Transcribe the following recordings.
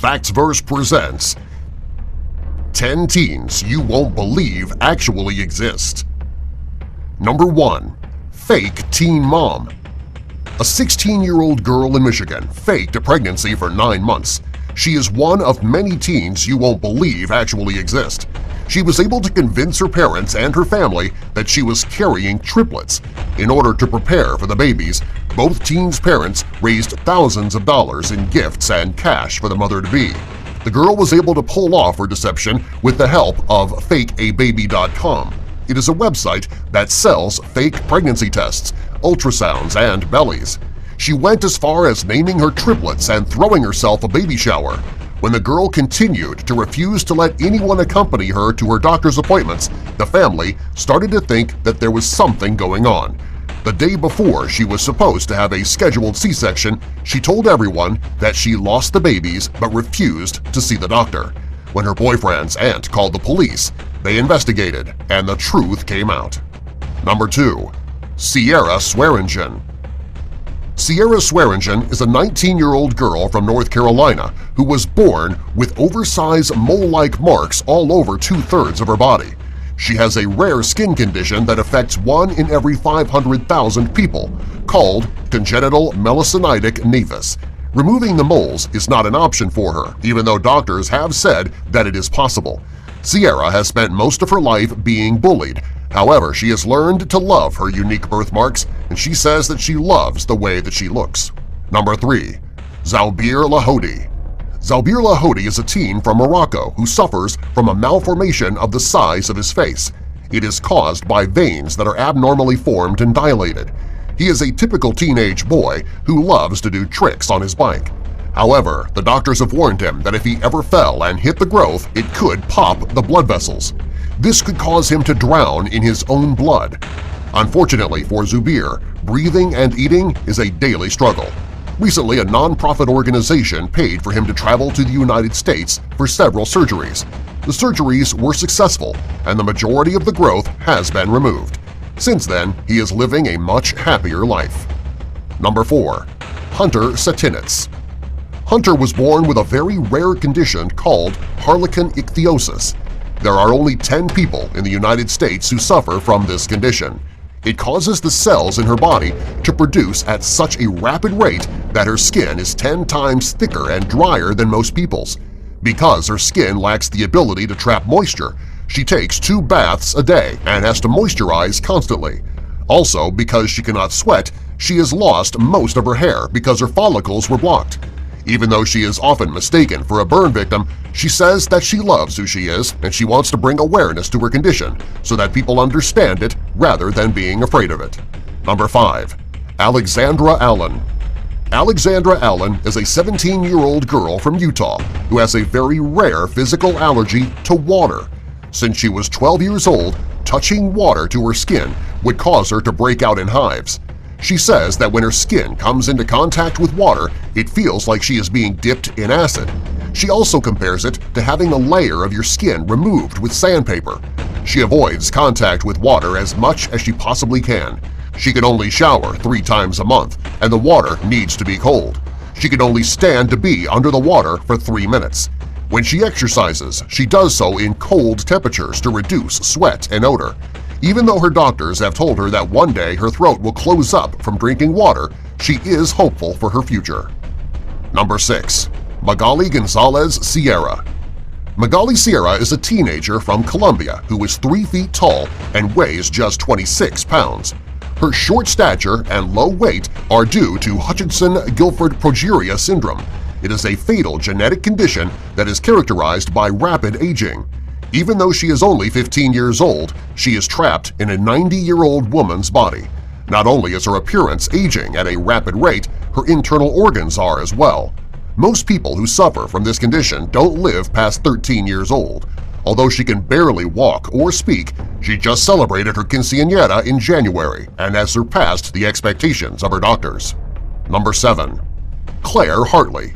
Factsverse presents 10 teens you won't believe actually exist. Number 1. Fake teen mom. A 16-year-old girl in Michigan faked a pregnancy for 9 months. She is one of many teens you won't believe actually exist. She was able to convince her parents and her family that she was carrying triplets. In order to prepare for the babies, both teens' parents raised thousands of dollars in gifts and cash for the mother-to-be. The girl was able to pull off her deception with the help of fakeababy.com. It is a website that sells fake pregnancy tests, ultrasounds, and bellies. She went as far as naming her triplets and throwing herself a baby shower. When the girl continued to refuse to let anyone accompany her to her doctor's appointments, the family started to think that there was something going on. The day before she was supposed to have a scheduled C-section, she told everyone that she lost the babies but refused to see the doctor. When her boyfriend's aunt called the police, they investigated and the truth came out. Number 2. Sierra Swearingen. Sierra Swearingen is a 19-year-old girl from North Carolina who was born with oversized mole-like marks all over 2/3 of her body. She has a rare skin condition that affects 1 in every 500,000 people, called congenital melanocytic nevus. Removing the moles is not an option for her, even though doctors have said that it is possible. Sierra has spent most of her life being bullied. However, she has learned to love her unique birthmarks, and she says that she loves the way that she looks. Number 3. Zoubir Lahodi. Zoubir Lahodi is a teen from Morocco who suffers from a malformation of the size of his face. It is caused by veins that are abnormally formed and dilated. He is a typical teenage boy who loves to do tricks on his bike. However, the doctors have warned him that if he ever fell and hit the growth, it could pop the blood vessels. This could cause him to drown in his own blood. Unfortunately for Zoubir, breathing and eating is a daily struggle. Recently, a non-profit organization paid for him to travel to the United States for several surgeries. The surgeries were successful, and the majority of the growth has been removed. Since then, he is living a much happier life. Number 4. Hunter Satinitz. Hunter was born with a very rare condition called harlequin ichthyosis. There are only 10 people in the United States who suffer from this condition. It causes the cells in her body to produce at such a rapid rate that her skin is 10 times thicker and drier than most people's. Because her skin lacks the ability to trap moisture, she takes 2 baths a day and has to moisturize constantly. Also, because she cannot sweat, she has lost most of her hair because her follicles were blocked. Even though she is often mistaken for a burn victim, she says that she loves who she is and she wants to bring awareness to her condition so that people understand it rather than being afraid of it. Number 5. Alexandra Allen. Alexandra Allen is a 17-year-old girl from Utah who has a very rare physical allergy to water. Since she was 12 years old, touching water to her skin would cause her to break out in hives. She says that when her skin comes into contact with water, it feels like she is being dipped in acid. She also compares it to having a layer of your skin removed with sandpaper. She avoids contact with water as much as she possibly can. She can only shower 3 times a month, and the water needs to be cold. She can only stand to be under the water for 3 minutes. When she exercises, she does so in cold temperatures to reduce sweat and odor. Even though her doctors have told her that one day her throat will close up from drinking water, she is hopeful for her future. Number 6. Magali Gonzalez Sierra. Magali Sierra is a teenager from Colombia who is 3 feet tall and weighs just 26 pounds. Her short stature and low weight are due to Hutchinson-Gilford progeria syndrome. It is a fatal genetic condition that is characterized by rapid aging. Even though she is only 15 years old, she is trapped in a 90-year-old woman's body. Not only is her appearance aging at a rapid rate, her internal organs are as well. Most people who suffer from this condition don't live past 13 years old. Although she can barely walk or speak, she just celebrated her quinceañera in January and has surpassed the expectations of her doctors. Number 7. Claire Hartley.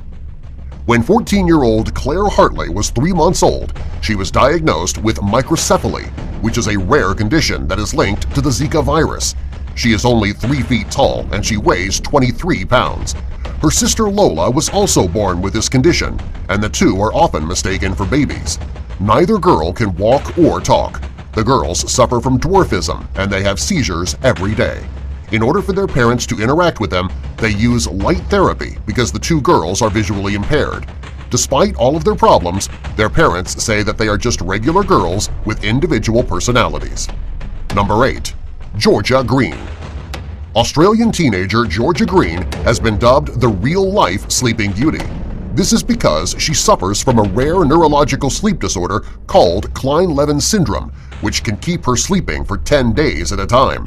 When 14-year-old Claire Hartley was 3 months old, she was diagnosed with microcephaly, which is a rare condition that is linked to the Zika virus. She is only 3 feet tall and she weighs 23 pounds. Her sister Lola was also born with this condition, and the two are often mistaken for babies. Neither girl can walk or talk. The girls suffer from dwarfism and they have seizures every day. In order for their parents to interact with them, they use light therapy because the two girls are visually impaired. Despite all of their problems, their parents say that they are just regular girls with individual personalities. Number 8. Georgia Green. Australian teenager Georgia Green has been dubbed the real-life Sleeping Beauty. This is because she suffers from a rare neurological sleep disorder called Klein-Levin syndrome, which can keep her sleeping for 10 days at a time.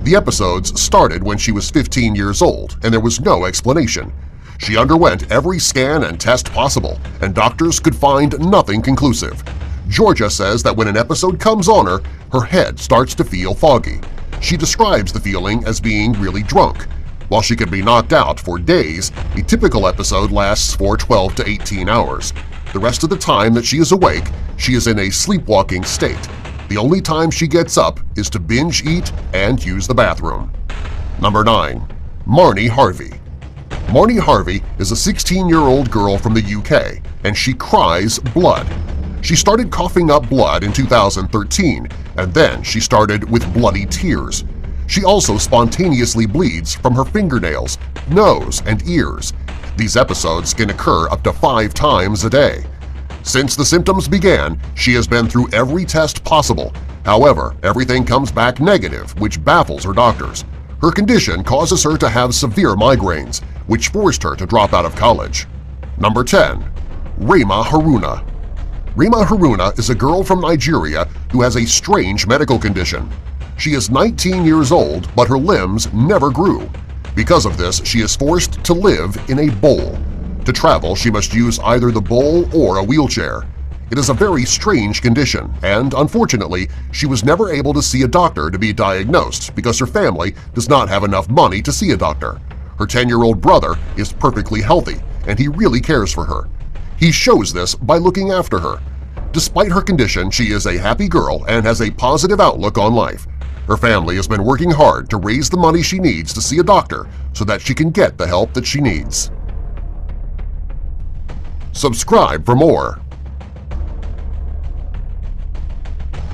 The episodes started when she was 15 years old, and there was no explanation. She underwent every scan and test possible, and doctors could find nothing conclusive. Georgia says that when an episode comes on her, her head starts to feel foggy. She describes the feeling as being really drunk. While she can be knocked out for days, a typical episode lasts for 12 to 18 hours. The rest of the time that she is awake, she is in a sleepwalking state. The only time she gets up is to binge eat and use the bathroom. Number 9. Marnie Harvey. Marnie Harvey is a 16-year-old girl from the UK, and she cries blood. She started coughing up blood in 2013, and then she started with bloody tears. She also spontaneously bleeds from her fingernails, nose, and ears. These episodes can occur up to 5 times a day. Since the symptoms began, she has been through every test possible. However, everything comes back negative, which baffles her doctors. Her condition causes her to have severe migraines, which forced her to drop out of college. Number 10. Rema Haruna. Rema Haruna is a girl from Nigeria who has a strange medical condition. She is 19 years old, but her limbs never grew. Because of this, she is forced to live in a bowl. To travel, she must use either the bowl or a wheelchair. It is a very strange condition, and unfortunately, she was never able to see a doctor to be diagnosed because her family does not have enough money to see a doctor. Her 10-year-old brother is perfectly healthy, and he really cares for her. He shows this by looking after her. Despite her condition, she is a happy girl and has a positive outlook on life. Her family has been working hard to raise the money she needs to see a doctor so that she can get the help that she needs. Subscribe for more.